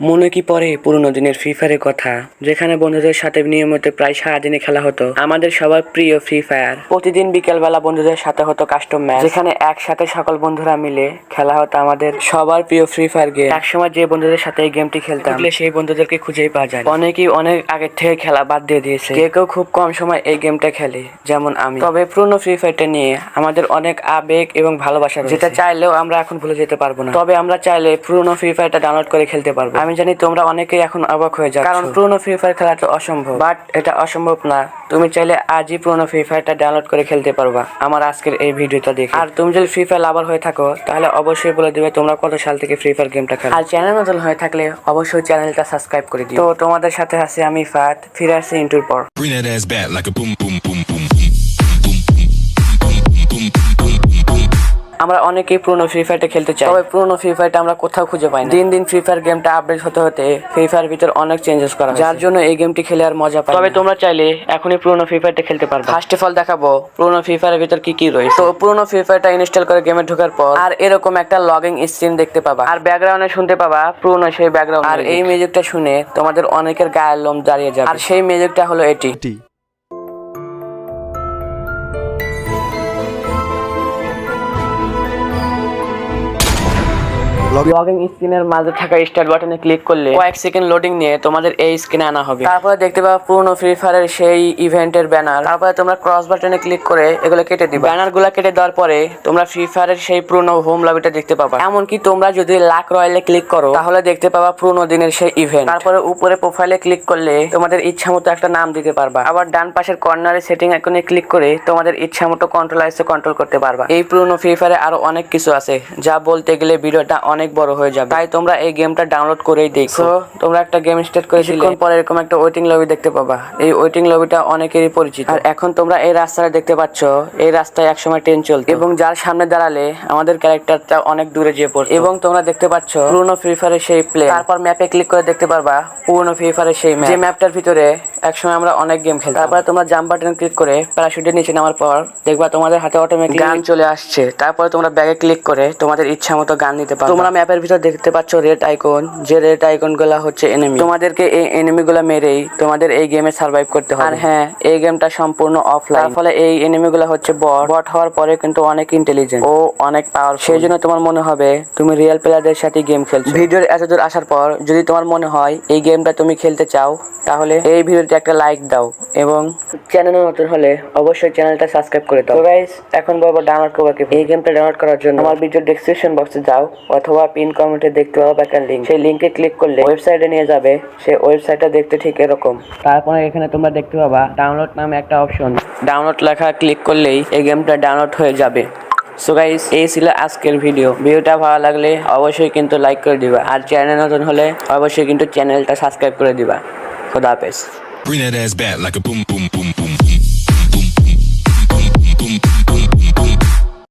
মনে কি পড়ে পুরোনো দিনের ফ্রি ফায়ারের কথা, যেখানে বন্ধুদের সাথে নিয়মিত প্রায় সারাদিনে খেলা হতো আমাদের সবার প্রিয় ফ্রি ফায়ার। প্রতিদিন বিকেলবেলা বন্ধুদের সাথে হতো কাস্টম ম্যাচ, যেখানে একসাথে সকল বন্ধুরা মিলে খেলা হতো আমাদের সবার প্রিয় ফ্রি ফায়ার গেম। একসময় যে বন্ধুদের সাথে এই গেমটি খেলতাম সেই বন্ধুদেরকে খুঁজেই পাওয়া যায়। অনেকেই অনেক আগের থেকে খেলা বাদ দিয়ে দিয়েছে, কেউ খুব কম সময় এই গেমটা খেলে, যেমন আমি। তবে পুরোনো ফ্রি ফায়ারটা নিয়ে আমাদের অনেক আবেগ এবং ভালোবাসা রয়েছে, যেটা চাইলেও আমরা এখন ভুলে যেতে পারবো না। তবে আমরা চাইলে পুরোনো ফ্রি ফায়ারটা ডাউনলোড করে খেলতে পারবো। আমি জানি তোমরা অনেকেই এখন অবাক হয়ে যাচ্ছ, কারণ পুরোনো ফ্রি ফায়ার খেলাটা অসম্ভব, বাট এটা অসম্ভব না। তুমি চাইলে আজই পুরোনো ফ্রি ফায়ারটা ডাউনলোড করে খেলতে পারবা আমার আজকের এই ভিডিওটা দেখে। আর তুমি যদি ফ্রি ফায়ার লাভার হয়ে থাকো তাহলে অবশ্যই বলে দিবে তোমরা কত সাল থেকে ফ্রি ফায়ার গেমটা খেলো। আর চ্যানেল নতুন হয়ে থাকলে অবশ্যই চ্যানেলটা সাবস্ক্রাইব করে দিও। তো তোমাদের সাথে আছি আমি ফাত, ফিরে আসছি ইন্টুর পর। Bring that ass back like a boom boom boom boom. আমরা অনেকেই পুরোনো ফ্রি ফায়ারটা খেলতে চাই, তবে পুরোনো ফ্রি ফায়ারটা আমরা কোথাও খুঁজে পাই না। দিন দিন ফ্রি ফায়ার গেমটা আপডেট হতে হতে ফ্রি ফায়ার ভিতর অনেক চেঞ্জেস করা হয়, যার জন্য এই গেমটি খেলে আর মজা পাই। তবে তোমরা চাইলে এখনই পুরোনো ফ্রি ফায়ারটা খেলতে পারবে। ফার্স্ট অফ অল দেখাবো পুরোনো ফ্রি ফায়ারের ভিতর কি কি রয়েছে। তো পুরোনো ফ্রি ফায়ারটা ইনস্টল করে গেমে ঢোকার পর আর এরকম একটা লগইন স্ক্রিন দেখতে পাবা, আর ব্যাকগ্রাউন্ডে শুনতে পাবা পুরোনো সেই ব্যাকগ্রাউন্ড। আর এই মিউজিকটা শুনে তোমাদের অনেকের গায়ের লোম দাঁড়িয়ে যাবে। আর সেই মিউজিকটা হলো এটি। লগইন স্ক্রিনের মাঝে থাকা স্টার্ট বাটনে ক্লিক করলে কয়েক সেকেন্ড লোডিং নিয়ে তোমাদের এই স্ক্রিনে আনা হবে। তারপরে দেখতে পাবে পুরোনো ফ্রি ফায়ারের সেই ইভেন্টের ব্যানার। তারপরে তোমরা ক্রস বাটনে ক্লিক করে এগুলো কেটে দিবে। ব্যানারগুলো কেটে দেওয়ার পরে তোমরা ফ্রি ফায়ারের সেই পুরোনো হোম লবিটা দেখতে পাবা। এমনকি তোমরা যদি লাক রয়্যালে ক্লিক করো তাহলে দেখতে পাবা পুরোনো দিনের সেই ইভেন্ট। তারপরে উপরে প্রোফাইলে ক্লিক করলে তোমাদের ইচ্ছা মতো একটা নাম দিতে পারবা। আবার ডান পাশের কর্নারে সেটিং আইকনে ক্লিক করে তোমাদের ইচ্ছা মতো কন্ট্রোলারসে কন্ট্রোল করতে পারবা। এই পুরোনো ফ্রি ফায়ারে আরো অনেক কিছু আছে, যা বলতে গেলে ভিডিওটা অনেক বড় হয়ে যাবে, তাই তোমরা এই গেমটা ডাউনলোড করেই দেখো। তোমরা একটা গেম স্টার্ট করে দিলে পরে এরকম একটা ওয়েটিং লবি দেখতে পাবা। এই ওয়েটিং লবিটা অনেকেরই পরিচিত। আর এখন তোমরা এই রাস্তাটা দেখতে পাচ্ছ, এই রাস্তায় একসময় ট্রেন চলতো এবং যার সামনে দাঁড়ালে আমাদের ক্যারেক্টারটা অনেক দূরে যেয়ে পড়তো। এবং তোমরা দেখতে পাচ্ছ পুরোনো ফ্রি ফায়ারের সেই প্লে। তারপর ম্যাপে ক্লিক করে দেখতে পারবা পুরোনো ফ্রি ফায়ারের সেই ম্যাপ, যে ম্যাপটার ভিতরে একসময় আমরা অনেক গেম খেলতাম। তারপরে তোমরা জাম্প বাটন ক্লিক করে প্যারাশুটের নিচে নামার পর দেখবা তোমাদের হাতে অটোমেটিক গান চলে আসছে। তারপরে তোমরা ব্যাগে ক্লিক করে তোমাদের ইচ্ছা মতো গান নিতে পারো। তোমরা ম্যাপের ভিতর দেখতে পাচ্ছ রেড আইকন, যে রেড আইকন গুলা হচ্ছে এনিমি। তোমাদেরকে এই এনিমি গুলা মেরেই তোমাদের এই গেমে সার্ভাইভ করতে হবে। আর হ্যাঁ, এই গেমটা সম্পূর্ণ অফলাইন, ফলে এই এনিমি গুলা হচ্ছে বট হওয়ার পরে কিন্তু অনেক ইন্টেলিজেন্ট ও অনেক পাওয়ারফুল। সেই জন্য তোমার মনে হবে তুমি রিয়েল প্লেয়ারদের সাথে গেম খেলছো। ভিডিওর এতদূর আসার পর যদি তোমার মনে হয় এই গেমটা তুমি খেলতে চাও তাহলে এই ভিডিওতে একটা লাইক দাও এবং চ্যানেলে নতুন হলে অবশ্যই চ্যানেলটা সাবস্ক্রাইব করে দাও। তো গাইস, এখন বলবো ডাউনলোড করবো কি। এই গেমটা ডাউনলোড করার জন্য আমার ভিডিও ডেসক্রিপশন বক্সে যাও অথবা পিন কমেন্টে দেখতে পাবো একটা লিংক। সেই লিংকে ক্লিক করলে ওয়েবসাইটে নিয়ে যাবে। সেই ওয়েবসাইটটা দেখতে ঠিক এরকম। তারপরে এখানে তোমরা দেখতে পাবা ডাউনলোড নামে একটা অপশন। ডাউনলোড লেখা ক্লিক করলেই এই গেমটা ডাউনলোড হয়ে যাবে। সো গাইস, এই ছিল আজকের ভিডিওটা ভালো লাগলে অবশ্যই কিন্তু লাইক করে দিবা, আর চ্যানেল নতুন হলে অবশ্যই কিন্তু চ্যানেলটা সাবস্ক্রাইব করে দিবা। খোদা হাফেজ। Bring that ass back like a boom boom.